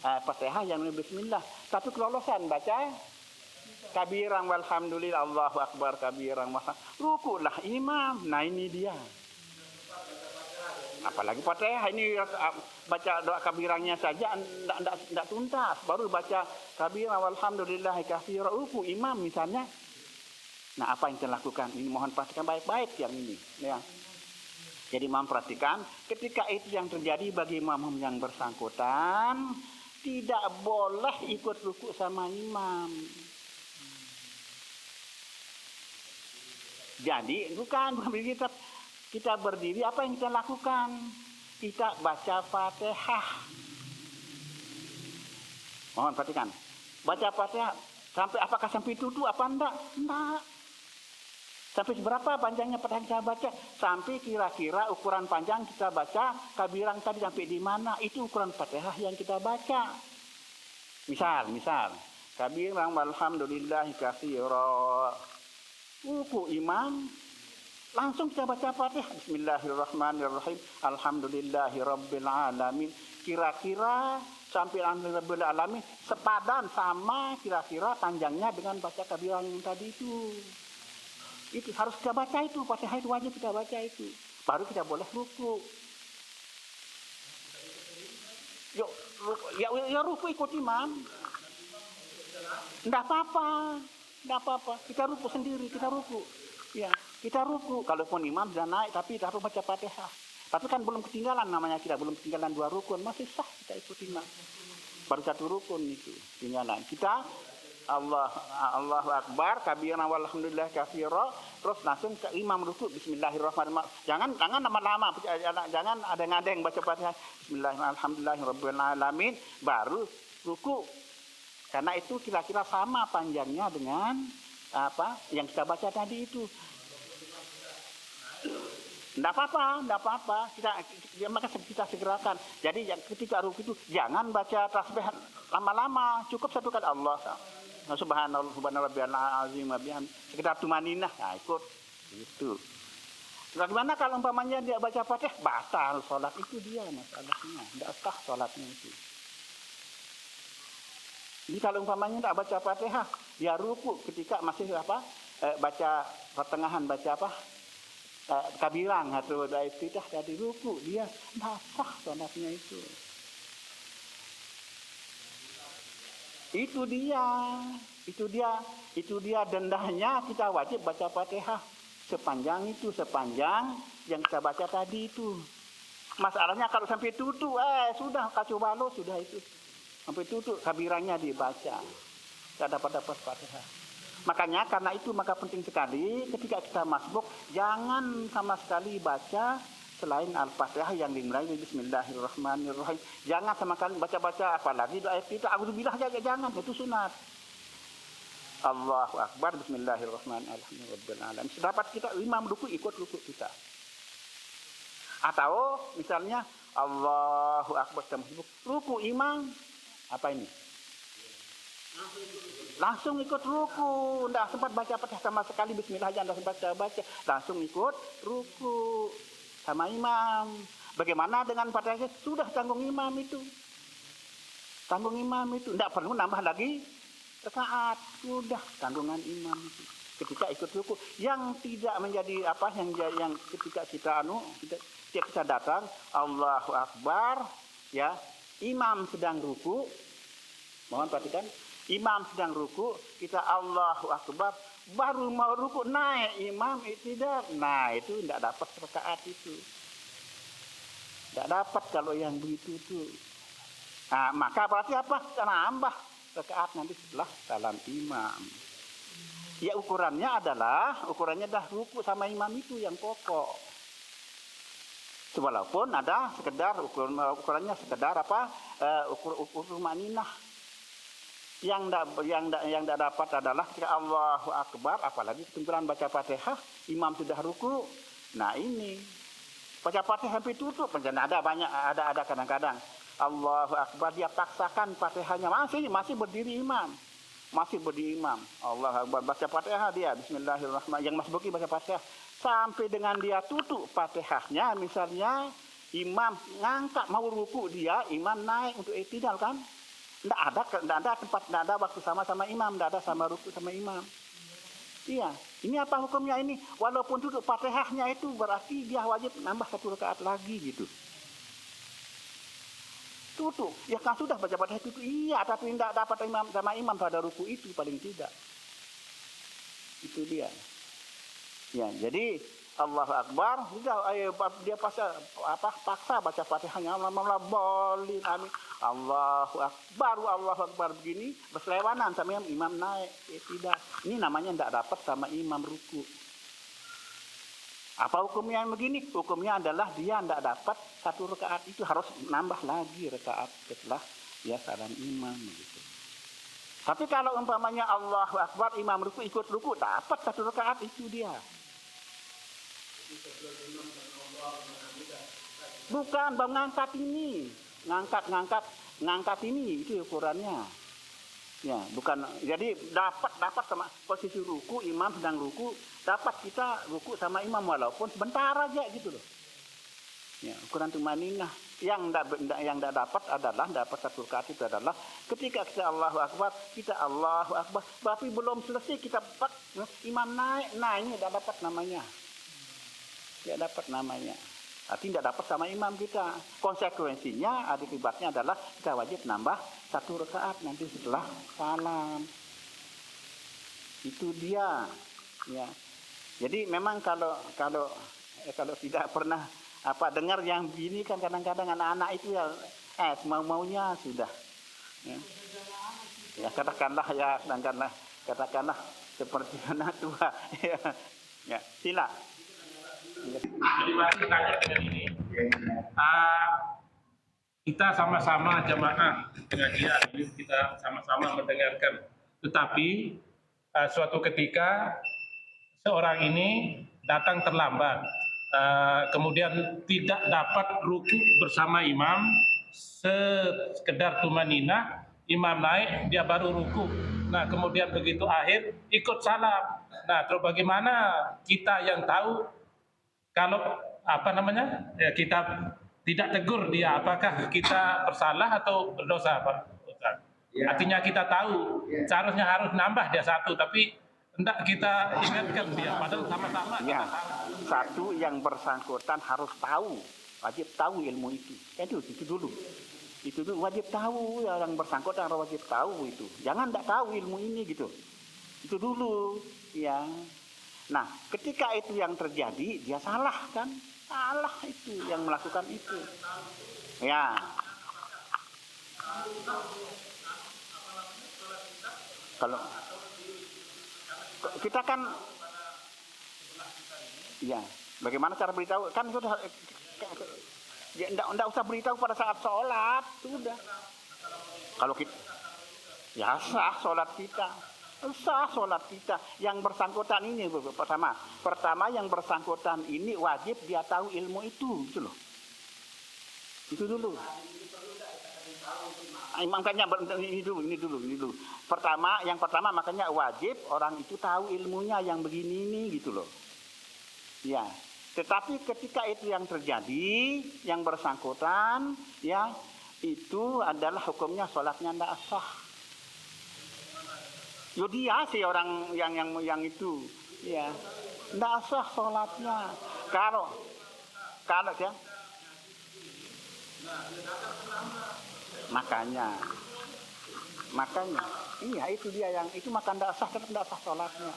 Speaker 1: Fatihah yang Bismillah. Satu kelolosan baca kabiran walhamdulillah Allahu Akbar kabiran ruku lah imam. Nah ini dia. Apalagi Fatihah ini baca doa kabirangnya saja tidak tuntas, baru baca kabiran walhamdulillah katsiran ruku imam misalnya. Nah apa yang kita lakukan? Ini mohon perhatikan baik-baik yang ini, ya. Jadi imam perhatikan, ketika itu yang terjadi bagi imam yang bersangkutan, tidak boleh ikut ruku sama imam. Jadi bukan kita berdiri, apa yang kita lakukan? Kita baca Fatihah. Mohon perhatikan, baca Fatihah apakah sampai tutup apa enggak? Enggak. Sampai berapa panjangnya Fatihah kita baca? Sampai kira-kira ukuran panjang kita baca kabirang tadi sampai di mana? Itu ukuran Fatihah yang kita baca. Misal, kabirang walhamdulillahi katsiran. Ruku imam, langsung kita baca Fatihah. Bismillahirrahmanirrahim. Alhamdulillahirabbil alamin. Kira-kira sampai alhamdulillahirabbil alamin sepadan sama kira-kira panjangnya dengan baca kabirang yang tadi itu. Itu harus kita baca itu, Fatihah itu wajib kita baca itu. Baru kita boleh ruku. Ya ruku ikut imam. Enggak apa-apa. Kita ruku sendiri, kita ruku. Ya, kita ruku. Kalaupun imam sudah naik tapi harus baca Fatihah. Tapi kan belum ketinggalan namanya, kita belum ketinggalan 2 rukun, masih sah kita ikut imam. Baru 1 rukun itu tinggalan. Kita Allahu Akbar kabiran walhamdulillah katsira, terus langsung ke imam ruku bismillahirrahmanirrahim. Jangan lama-lama, jangan ada ngadeng baca Fatihah bismillahirrahmanirrahim alamin baru ruku. Karena itu kira-kira sama panjangnya dengan apa yang kita baca tadi itu. Enggak apa-apa. Kita segerakan. Jadi ketika ruku itu jangan baca tasbih lama-lama, cukup 1 kali Allah subhanallah subhanarabbiyal azim wa bihamdi sekitar tumaninah. Nah, ikut itu. Bagaimana kalau umpamanya dia baca Fatihah batal salat, itu dia masalahnya. Enggak sah salatnya itu. Jadi kalau umpamanya tidak baca Fatihah, dia ruku ketika masih baca pertengahan baca kabirang atau iftitah dari ruku, dia tidak sah salatnya itu. Itu dia dendahnya kita wajib baca Fatihah sepanjang yang kita baca tadi itu. Masalahnya kalau sampai tutup, sudah kacau balau sudah itu. Sampai tutup kabirangnya dibaca. Tidak dapat Fatihah. Makanya karena itu maka penting sekali ketika kita masbuk jangan sama sekali baca selain Al-Fatihah yang dimulai dari Bismillahirrahmanirrahim. Jangan sama sekali baca-baca apalagi doa itu auzubillah jangan, itu sunat. Allahu Akbar, Bismillahirrahmanirrahim. Sedapat kita imam ruku ikut ruku kita. Atau misalnya Allahu Akbar ruku imam apa ini? Langsung ikut ruku, tidak sempat baca Fatihah sama sekali, Bismillah aja tidak sempat baca, langsung ikut ruku sama imam. Bagaimana dengan Fatihah? Sudah tanggung imam itu, tidak perlu nambah lagi rakaat, sudah tanggungan imam itu. Ketika ikut ruku, yang tidak menjadi yang ketika kita datang Allahu Akbar, ya. Imam sedang ruku, mohon perhatikan, imam sedang ruku, kita Allahu Akbar, baru mau ruku naik imam tidak, nah itu tidak dapat rakaat itu, tidak dapat kalau yang begitu itu. Nah, maka berarti apa? Nambah rakaat nanti setelah salam imam. Ya ukurannya dah ruku sama imam itu yang pokok. Walaupun ada sekedar ukurannya sekedar ukur maninah. Yang tidak dapat adalah ketika Allahu Akbar, apalagi kesimpulan baca Fatihah, imam sudah ruku. Nah ini baca Fatihah sampai tutup, ada kadang-kadang Allahu Akbar dia paksakan Fatihahnya masih berdiri imam. Allahu Akbar baca Fatihah dia Bismillahirrahmanirrahim. Yang masbuki baca Fatihah sampai dengan dia tutup Fatihahnya, misalnya imam ngangkat mau ruku dia, imam naik untuk i'tidal kan? Tidak ada tempat, tidak ada waktu sama imam, tidak ada sama ruku sama imam. Iya, ini apa hukumnya ini? Walaupun tutup Fatihahnya itu berarti dia wajib nambah 1 rakaat lagi gitu. Tutup, ya kan sudah baca Fatihah itu, iya, tapi tidak dapat imam pada ruku itu paling tidak. Itu dia. Ya, jadi Allahu Akbar, dia paksa baca Fatihahnya, boleh amin. Allahu Akbar begini berselewanan sama imam naik, tidak. Ini namanya tidak dapat sama imam ruku. Apa hukumnya yang begini? Hukumnya adalah dia tidak dapat 1 rakaat itu, harus nambah lagi rakaat setelah ya salam imam gitu. Tapi kalau umpamanya Allahu Akbar imam ruku ikut ruku, dapat 1 rakaat itu dia. Bukan bang ngangkat ini, ngangkat ini itu ukurannya. Ya, bukan. Jadi dapat sama posisi ruku, imam sedang ruku, dapat kita ruku sama imam walaupun sebentar aja gitu loh. Ya, ukuran tumaninah. Yang tidak dapat adalah dapat 1 rakaat itu adalah ketika kita Allahu Akbar, tapi belum selesai kita imam naik, ini tidak dapat namanya. Tidak dapat namanya. Artinya tidak dapat sama imam kita. Konsekuensinya akibatnya adalah kita wajib nambah 1 rakaat nanti setelah salam. Itu dia. Ya. Jadi memang kalau tidak pernah dengar yang begini kan kadang-kadang anak-anak itu ya mau-maunya sudah. Ya katakanlah seperti anak tua. Ya, sila.
Speaker 6: Terima kasih tanya dengan ini. Kita sama-sama jamaah pengajian ini, kita sama-sama mendengarkan. Tetapi suatu ketika seorang ini datang terlambat, kemudian tidak dapat ruku bersama imam, sekedar tumaninah, imam naik, dia baru ruku. Nah, kemudian begitu akhir ikut salam. Nah, terus bagaimana kita yang tahu kalau kita tidak tegur dia, apakah kita bersalah atau berdosa, Pak Ustaz? Artinya kita tahu, seharusnya harus nambah dia satu, tapi hendak kita ingatkan dia, padahal sama-sama
Speaker 1: Ya,
Speaker 6: kita tahu.
Speaker 1: satu yang bersangkutan harus tahu, wajib tahu ilmu itu. Itu dulu. Itu dulu wajib tahu, yang bersangkutan wajib tahu itu. Jangan tidak tahu ilmu ini gitu. Itu dulu, ya. Nah, ketika itu yang terjadi, dia salah kan? Salah itu yang melakukan itu. Ya. Kalau kita kan, ya, bagaimana cara beritahu? Kan sudah, ya, enggak usah beritahu pada saat sholat, sudah. Kalau kita, ya sah sholat kita, sah sholat kita. Yang bersangkutan ini pertama yang bersangkutan ini wajib dia tahu ilmu itu, gitu loh. Itu dulu. Makanya ini dulu. Yang pertama makanya wajib orang itu tahu ilmunya yang begini ini gitu loh. Ya. Tetapi ketika itu yang terjadi, yang bersangkutan, ya itu adalah hukumnya sholatnya tidak sah. Yo dia sih orang yang itu, ya tidak sah sholatnya. Kalau ya. Makanya iya itu dia yang itu makan tidak sah, tetap tidak sah sholatnya.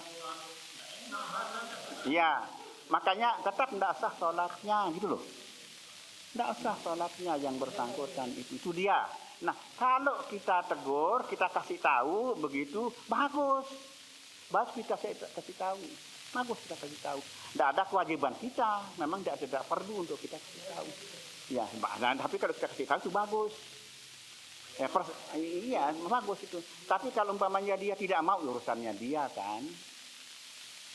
Speaker 1: Iya, makanya tetap tidak sah sholatnya gitu loh. Tidak sah sholatnya yang bersangkutan itu dia. Nah kalau kita tegur, kita kasih tahu begitu bagus kita kasih tahu, bagus kita kasih tahu. Tidak ada kewajiban kita, memang tidak perlu untuk kita kasih tahu. Ya, tapi kalau kita kasih tahu itu bagus. Ya, iya, bagus itu. Tapi kalau umpamanya dia tidak mau, urusannya dia kan.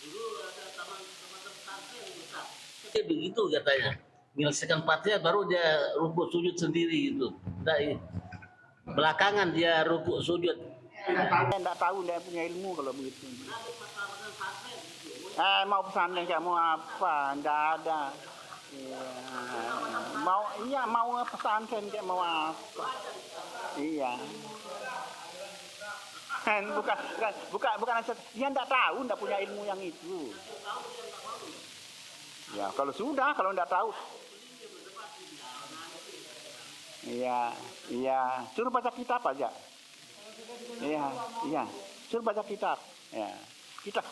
Speaker 4: Dulu ada teman-teman pesantren Ustaz. Dia begitu katanya. Menyelesaikan Fatihah baru dia rukuk sujud sendiri gitu. Belakangan dia rukuk sujud.
Speaker 1: Tidak tahu, tidak punya ilmu kalau begitu. Mau pesantren kayak mau apa? Tidak ada. Ya, mau pesantren kayak mau apa? Iya. Bukan dia tidak tahu, tidak punya ilmu yang itu. Ya, kalau tidak tahu. Iya. Suruh baca kitab aja. Iya. Suruh baca kitab. Ya.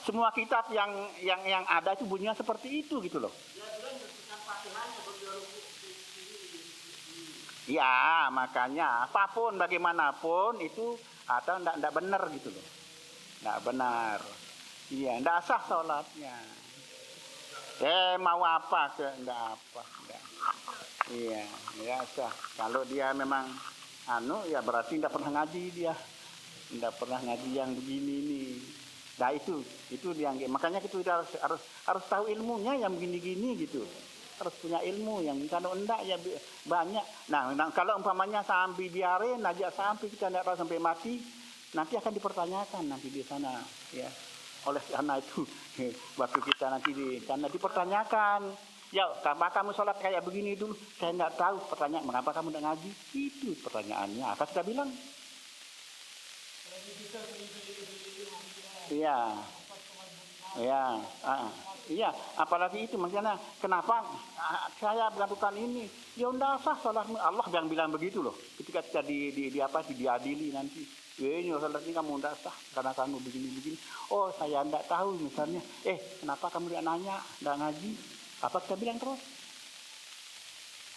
Speaker 1: Semua kitab yang ada itu bunyinya seperti itu gitu loh. Ya, makanya apapun bagaimanapun itu atau enggak benar gitu loh. Enggak benar. Iya, enggak sah sholatnya. Mau apa enggak apa. Enggak. Iya, enggak sah. Kalau dia memang ya berarti enggak pernah ngaji dia. Enggak pernah ngaji yang begini nih. Nah itu dia, makanya kita harus tahu ilmunya yang begini-gini gitu. Harus punya ilmu yang kalau enggak ya banyak. Nah kalau umpamanya sampai biarin aja sampai kita enggak tahu sampai mati, nanti akan dipertanyakan nanti di sana ya. Oleh karena itu waktu kita nanti di sana dipertanyakan, ya kenapa kamu sholat kayak begini dulu? Saya enggak tahu. Pertanyaan, mengapa kamu enggak ngaji? Itu pertanyaannya. Apa kita bilang? Iya, apalagi itu maksudnya kenapa saya melakukan ini? Ya udah sah sholatmu. Allah yang bilang begitu loh. Ketika kita diadili nanti, ini sholat ini kamu udah sah karena kamu begini-begini. Oh saya enggak tahu misalnya. Kenapa kamu tidak nanya, tidak ngaji? Apa kita bilang terus?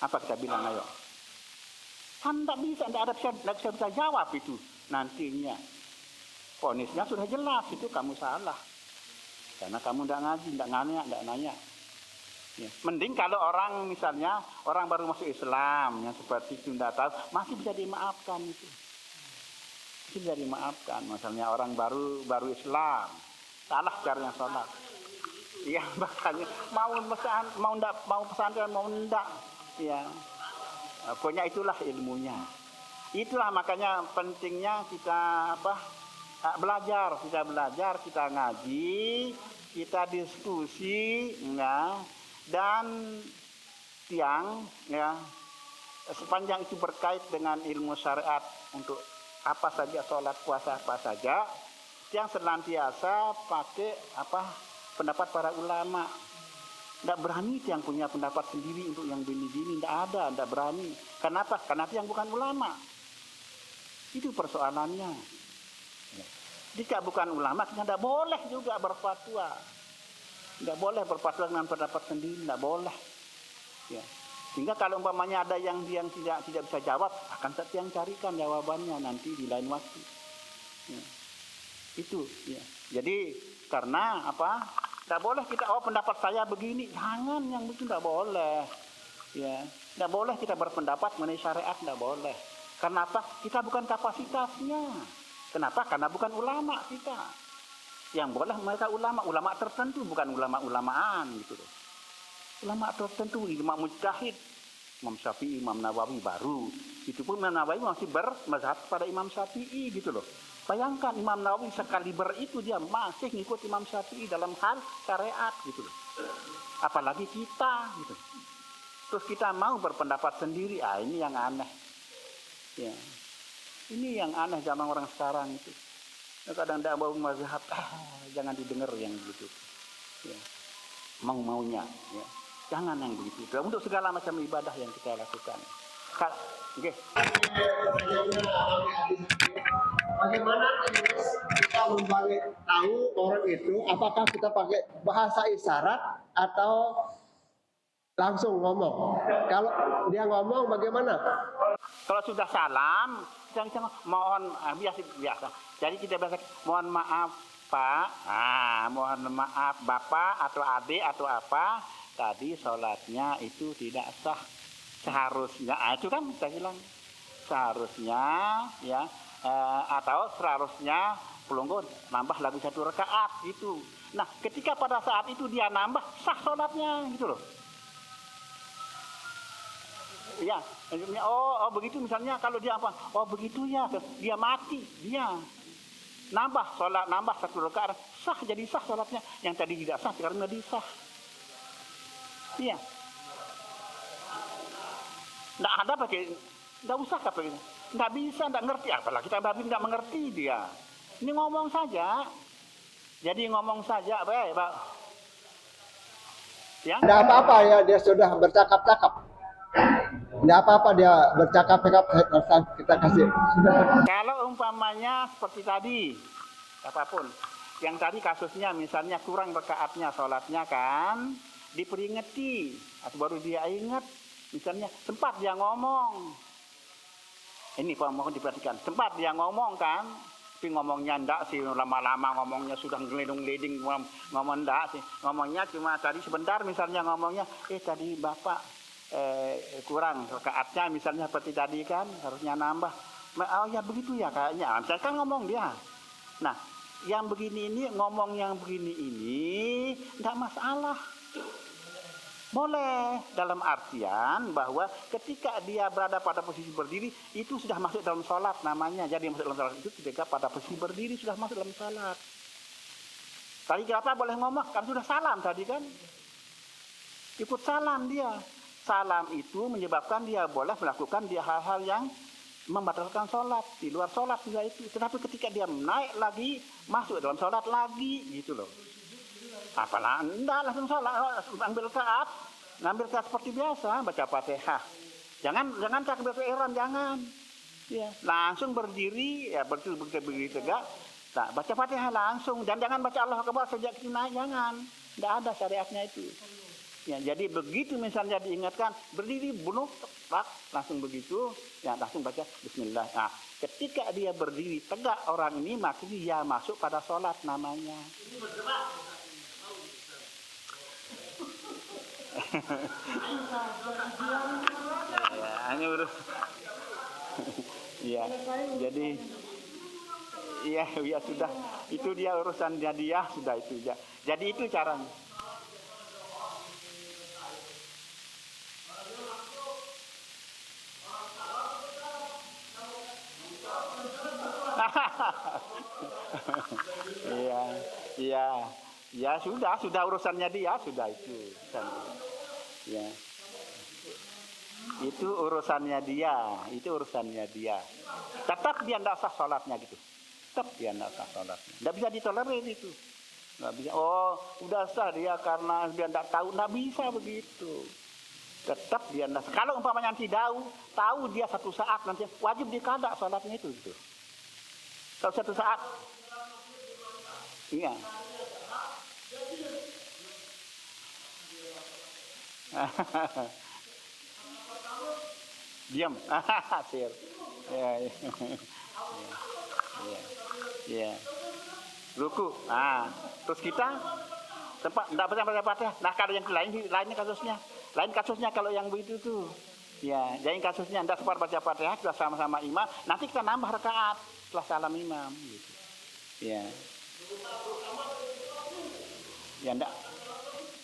Speaker 1: Apa kita bilang ayo? Kan tidak bisa jawab itu nantinya. Ponisnya sudah jelas itu kamu salah. Karena kamu tidak ngaji, tidak nanya. Ya. Mending kalau orang misalnya orang baru masuk Islam yang seperti itu tidak tahu, masih bisa dimaafkan itu. Masih bisa dimaafkan. Misalnya orang baru Islam, salah caranya sholat. Iya, makanya mau pesantren mau enggak. Ya. Pokoknya itulah ilmunya. Itulah makanya pentingnya kita belajar, kita ngaji, kita diskusi, ya, dan sepanjang itu berkait dengan ilmu syariat untuk apa saja, sholat puasa apa saja, yang senantiasa pakai pendapat para ulama. Tidak berani yang punya pendapat sendiri untuk yang begini-begini, tidak berani. Kenapa? Karena yang bukan ulama. Itu persoalannya. Jika bukan ulama, kita tidak boleh juga berfatwa. Tidak boleh berfatwa dengan pendapat sendiri, tidak boleh. Ya. Sehingga kalau umpamanya ada yang tidak bisa jawab, akan yang carikan jawabannya nanti di lain waktu. Ya. Itu. Ya. Jadi karena tidak boleh kita pendapat saya begini, jangan yang begitu tidak boleh. Ya. Tidak boleh kita berpendapat mengenai syariat, tidak boleh. Kenapa? Kita bukan kapasitasnya. Kenapa? Karena bukan ulama kita. Yang boleh mereka ulama tertentu, bukan ulama-ulamaan gitu loh. Ulama tertentu, imam mujtahid, Imam Syafi'i, Imam Nawawi baru. Itu pun Imam Nawawi masih bermazhab pada Imam Syafi'i gitu loh. Bayangkan Imam Nawawi sekaliber itu dia masih ngikut Imam Syafi'i dalam hal syariat gitu loh. Apalagi kita gitu. Terus kita mau berpendapat sendiri, ini yang aneh. Ya. Ini yang aneh zaman orang sekarang itu. Kadang tidak mau mazhab, jangan didengar yang begitu. Ya. Mau-maunya. Ya. Jangan yang begitu. Untuk segala macam ibadah yang kita lakukan. Okay.
Speaker 3: Bagaimana kita membagi tahu orang itu apakah kita pakai bahasa isyarat atau langsung ngomong? Kalau dia ngomong bagaimana?
Speaker 1: Kalau sudah salam, kita mohon biasa. Jadi kita biasa mohon maaf Pak, mohon maaf Bapak atau Adik atau apa. Tadi sholatnya itu tidak sah. Seharusnya, itu kan saya bilang seharusnya ya, atau seharusnya pelunggu nambah lagi 1 rakaat gitu. Nah, ketika pada saat itu dia nambah sah sholatnya gitu loh. Ya, begitu misalnya kalau dia begitu ya, dia mati, dia nambah 1 rakaat sah, jadi sah sholatnya. Yang tadi tidak sah sekarang jadi sah. Iya. Nggak ada nggak usah pakai, nggak bisa, nggak ngerti, apalagi kita babi nggak mengerti dia. Ini ngomong saja, jadi ngomong saja, Pak. Ya.
Speaker 3: Nggak apa-apa ya dia sudah bercakap-cakap. Nggak apa-apa dia bercakap-cakap, kita kasih.
Speaker 1: Kalau umpamanya seperti tadi, apapun, yang tadi kasusnya misalnya kurang rakaatnya sholatnya kan, diperingati atau baru dia ingat, misalnya sempat dia ngomong, ini Pak mohon diperhatikan, sempat dia ngomong kan, tapi ngomongnya enggak sih, lama-lama ngomongnya sudah ngelidung-liding, ngomong enggak sih, ngomongnya cuma tadi sebentar misalnya ngomongnya, tadi Bapak kurang rakaatnya misalnya seperti tadi kan, harusnya nambah, oh ya begitu ya kayaknya, misalnya kan ngomong dia. Nah, yang begini ini, ngomong yang begini ini enggak masalah. Boleh, dalam artian bahwa ketika dia berada pada posisi berdiri, itu sudah masuk dalam sholat namanya. Jadi masuk dalam sholat itu ketika pada posisi berdiri sudah masuk dalam sholat. Tadi kenapa boleh ngomong? Kan sudah salam tadi kan. Ikut salam dia. Salam itu menyebabkan dia boleh melakukan dia hal-hal yang membatalkan sholat. Di luar sholat juga itu. Tetapi ketika dia naik lagi, masuk dalam sholat lagi gitu loh. Apalah, enggak langsung sholat, ambil rakaat, ngambil rakaat seperti biasa, baca Fatihah. Jangan takbiratul ihram, jangan. Ya, langsung berdiri, ya berdiri tegak. Nah, baca Fatihah langsung, dan jangan baca Allahu Akbar sejak kita naik, jangan. Enggak ada syariatnya itu. Ya, jadi begitu misalnya diingatkan, berdiri bunuh, langsung begitu, ya langsung baca Bismillah. Nah, ketika dia berdiri tegak orang ini, maka dia masuk pada sholat namanya. Hanya urus. Ya, jadi ya sudah, itu dia urusan dia sudah itu ya. Jadi itu caranya. Ya sudah urusannya dia sudah itu. Ya. Itu urusannya dia, itu urusannya dia. Tetap dia tidak sah sholatnya gitu. Tetap dia tidak sah sholatnya. Tidak bisa ditolerir itu. Nggak bisa. Oh, udah sah dia karena dia tidak tahu. Nggak bisa begitu. Tetap dia tidak sah. Kalau umpamanya nanti tahu dia satu saat nanti wajib dikada sholatnya itu gitu. Kalau satu saat, iya. Diam. Sir. Ya, ya. Ya. Ya. Ruku. Terus kita tempat enggak baca Fatihah. Nah, kalau yang lainnya kasusnya. Lain kasusnya kalau yang begitu tuh. Ya, jadi kasusnya enggak sempat baca Fatihah, sudah sama-sama imam, nanti kita nambah rakaat setelah salam imam gitu. Ya. Ya enggak.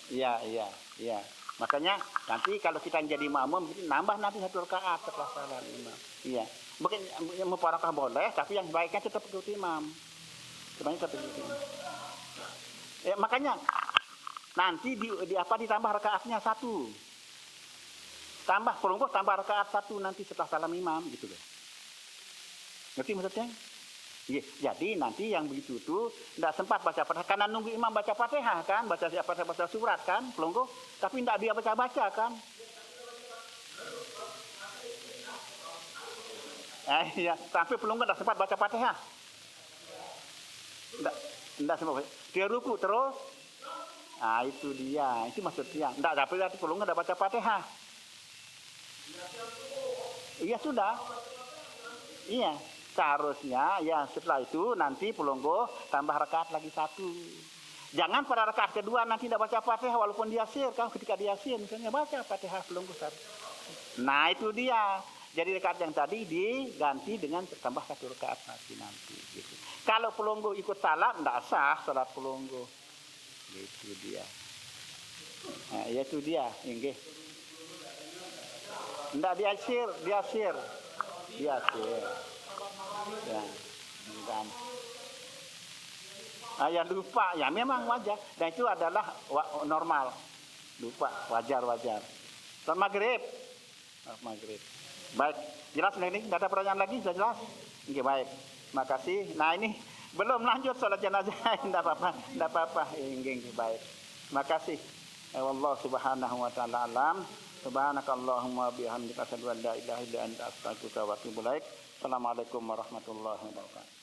Speaker 1: Iya. Makanya nanti kalau kita jadi makmum nambah nanti 1 rakaat setelah salam imam. Iya. Mungkin mufarakah boleh, tapi yang baiknya tetap ikut imam. Sebenarnya tetap ikut imam. Ya, makanya nanti ditambah rakaatnya 1. Tambah perungguh tambah rakaat 1 nanti setelah salam imam gitu loh. Ngerti maksudnya? Iya, jadi nanti yang begitu tuh tidak sempat baca Fatihah karena nunggu imam baca Fatihah kan, baca surat kan, pelungguh, tapi tidak dia baca kan. Iya, sampai pelungguh tidak sempat baca Fatihah. Tidak sempat. Dia ruku terus. Itu dia, itu maksudnya. Tidak dapat pelungguh tidak baca Fatihah. Iya sudah. Iya. Seharusnya ya setelah itu nanti pelungguh tambah rakaat lagi 1. Jangan pada rakaat kedua nanti tidak baca Fatihah walaupun dia sir kan, ketika dia sir misalnya baca Fatihah pelungguh 1. Nah itu dia. Jadi rakaat yang tadi diganti dengan tambah 1 rakaat nanti gitu. Kalau pelungguh ikut salam tidak sah salat pelungguh. Itu dia. Nah, itu dia, inggih. Tidak dia sir. Dia sir. Ya, dan yang lupa ya memang wajar dan itu adalah normal, lupa wajar. Salat maghrib. Baik, jelas ini tidak ada pertanyaan lagi, sudah jelas. Oke, baik, makasih. Nah ini belum lanjut sholat jenazah, tidak apa-apa. Oke, baik, makasih. Allah subhanahu wa ta'ala alam. Subhanakallahumma bihamdika asyhadu an la ilaha illa anta astaghfiruka wa atubu ilaik. Assalamualaikum warahmatullahi wabarakatuh.